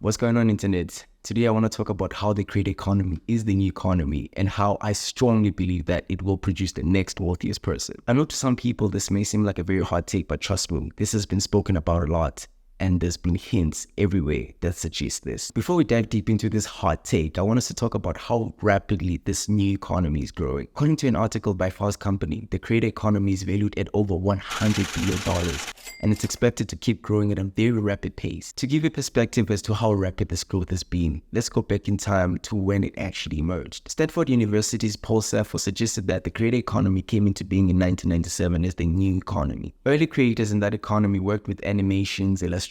What's going on, internet? Today I want to talk about how the creator economy is the new economy and how I strongly believe that it will produce the next wealthiest person. I know to some people this may seem like a very hard take, but trust me, this has been spoken about a lot. And there's been hints everywhere that suggest this. Before we dive deep into this hot take, I want us to talk about how rapidly this new economy is growing. According to an article by Fast Company, the creator economy is valued at over $100 billion, and it's expected to keep growing at a very rapid pace. To give you perspective as to how rapid this growth has been, let's go back in time to when it actually emerged. Stanford University's Paul Saffo suggested that the creator economy came into being in 1997 as the new economy. Early creators in that economy worked with animations, illustrations,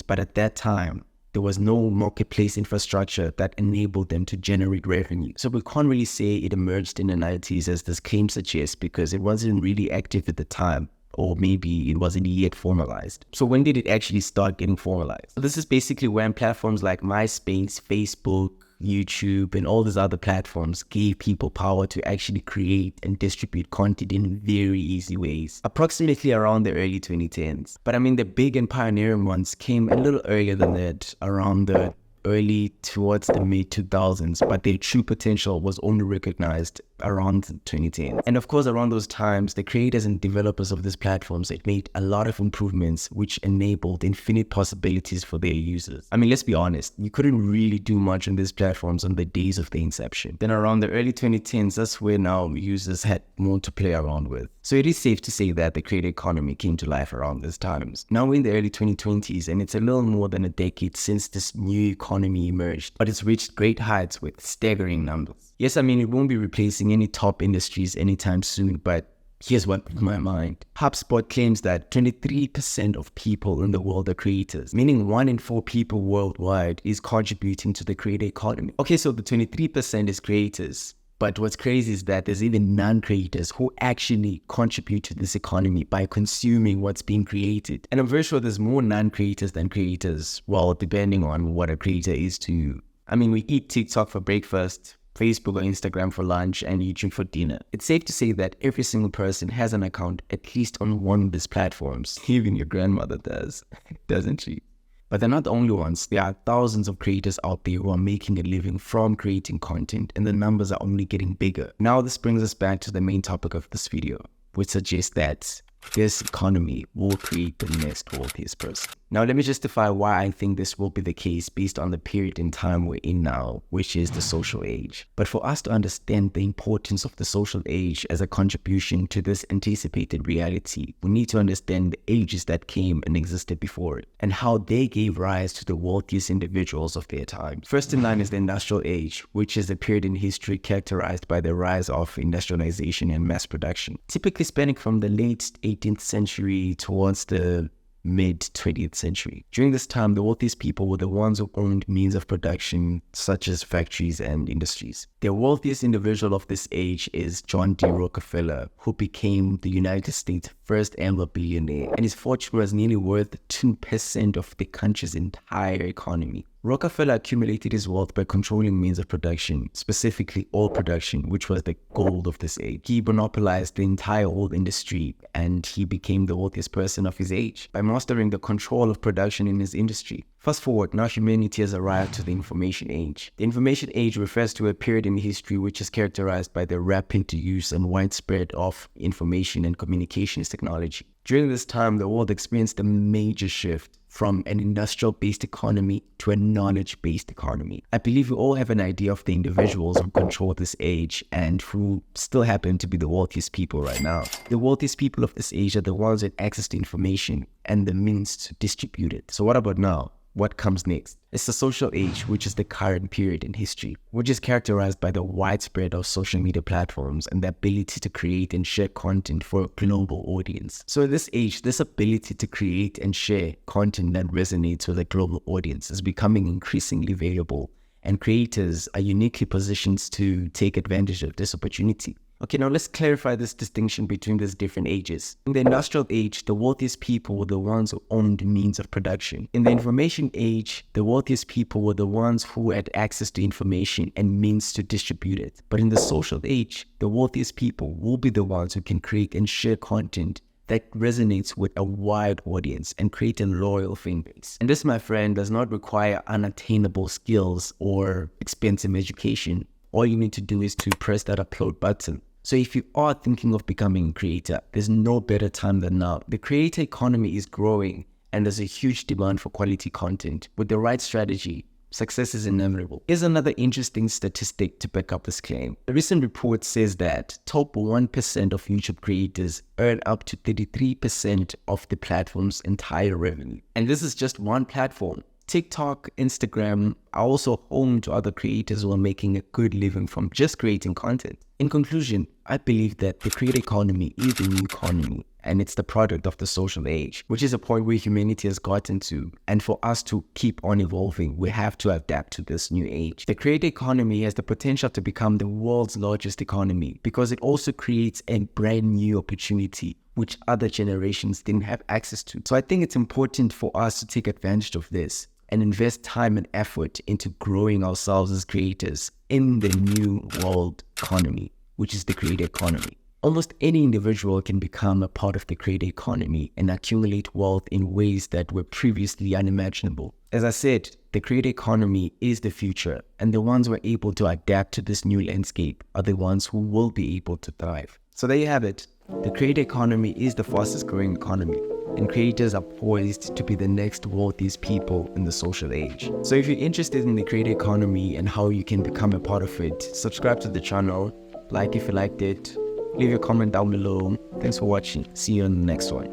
but at that time, there was no marketplace infrastructure that enabled them to generate revenue. So we can't really say it emerged in the 90s as this claim suggests because it wasn't really active at the time. Or maybe it wasn't yet formalized. So when did it actually start getting formalized? So this is basically when platforms like MySpace, Facebook, YouTube, and all these other platforms gave people power to actually create and distribute content in very easy ways, approximately around the early 2010s. But I mean, the big and pioneering ones came a little earlier than that, around the early towards the mid 2000s, but their true potential was only recognized around 2010. And of course, around those times, the creators and developers of these platforms had made a lot of improvements which enabled infinite possibilities for their users. I mean, let's be honest, you couldn't really do much on these platforms on the days of the inception. Then around the early 2010s, that's where now users had more to play around with. So it is safe to say that the creator economy came to life around these times. Now we're in the early 2020s, and it's a little more than a decade since this new economy emerged, but it's reached great heights with staggering numbers. Yes, I mean, it won't be replacing any top industries anytime soon, but here's what blew my mind. HubSpot claims that 23% of people in the world are creators, meaning 1 in 4 people worldwide is contributing to the creator economy. Okay, so the 23% is creators. But what's crazy is that there's even non-creators who actually contribute to this economy by consuming what's being created. And I'm very sure there's more non-creators than creators, well, depending on what a creator is to you. I mean, we eat TikTok for breakfast, Facebook or Instagram for lunch, and YouTube for dinner. It's safe to say that every single person has an account at least on one of these platforms. Even your grandmother does, doesn't she? But they're not the only ones. There are thousands of creators out there who are making a living from creating content, and the numbers are only getting bigger. Now this brings us back to the main topic of this video, which suggests that this economy will create the next wealthiest person. Now let me justify why I think this will be the case based on the period in time we're in now, which is the social age. But for us to understand the importance of the social age as a contribution to this anticipated reality, we need to understand the ages that came and existed before it, and how they gave rise to the wealthiest individuals of their time. First in line is the industrial age, which is a period in history characterized by the rise of industrialization and mass production, typically spanning from the late 18th century towards the mid-20th century. During this time, the wealthiest people were the ones who owned means of production such as factories and industries. The wealthiest individual of this age is John D. Rockefeller, who became the United States' first ever billionaire, and his fortune was nearly worth 2% of the country's entire economy. Rockefeller accumulated his wealth by controlling means of production, specifically oil production, which was the gold of this age. He monopolized the entire oil industry, and he became the wealthiest person of his age by mastering the control of production in his industry. Fast forward, now humanity has arrived to the information age. The information age refers to a period in history which is characterized by the rapid use and widespread of information and communications technology. During this time, the world experienced a major shift from an industrial-based economy to a knowledge-based economy. I believe we all have an idea of the individuals who control this age and who still happen to be the wealthiest people right now. The wealthiest people of this age are the ones with access to information and the means to distribute it. So what about now? What comes next? It's the social age, which is the current period in history, which is characterized by the widespread of social media platforms and the ability to create and share content for a global audience. So in this age, this ability to create and share content that resonates with a global audience is becoming increasingly valuable, and creators are uniquely positioned to take advantage of this opportunity. Okay, now let's clarify this distinction between these different ages. In the industrial age, the wealthiest people were the ones who owned means of production. In the information age, the wealthiest people were the ones who had access to information and means to distribute it. But in the social age, the wealthiest people will be the ones who can create and share content that resonates with a wide audience and create a loyal fan base. And this, my friend, does not require unattainable skills or expensive education. All you need to do is to press that upload button. So if you are thinking of becoming a creator, there's no better time than now. The creator economy is growing and there's a huge demand for quality content. With the right strategy, success is inevitable. Here's another interesting statistic to back up this claim. A recent report says that top 1% of YouTube creators earn up to 33% of the platform's entire revenue. And this is just one platform. TikTok, Instagram are also home to other creators who are making a good living from just creating content. In conclusion, I believe that the creator economy is the new economy, and it's the product of the social age, which is a point where humanity has gotten to. And for us to keep on evolving, we have to adapt to this new age. The creator economy has the potential to become the world's largest economy because it also creates a brand new opportunity which other generations didn't have access to. So I think it's important for us to take advantage of this and invest time and effort into growing ourselves as creators in the new world economy, which is the creator economy. Almost any individual can become a part of the creator economy and accumulate wealth in ways that were previously unimaginable. As I said, the creator economy is the future, and the ones who are able to adapt to this new landscape are the ones who will be able to thrive. So there you have it. The creator economy is the fastest growing economy, and creators are poised to be the next wealthiest people in the social age. So if you're interested in the creator economy and how you can become a part of it, subscribe to the channel, like if you liked it, leave your comment down below. Thanks for watching. See you in the next one.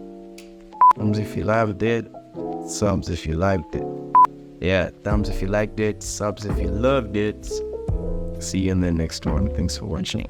Thumbs if you liked it, subs if you liked it. Yeah, thumbs if you liked it, subs if you loved it. See you in the next one. Thanks for watching.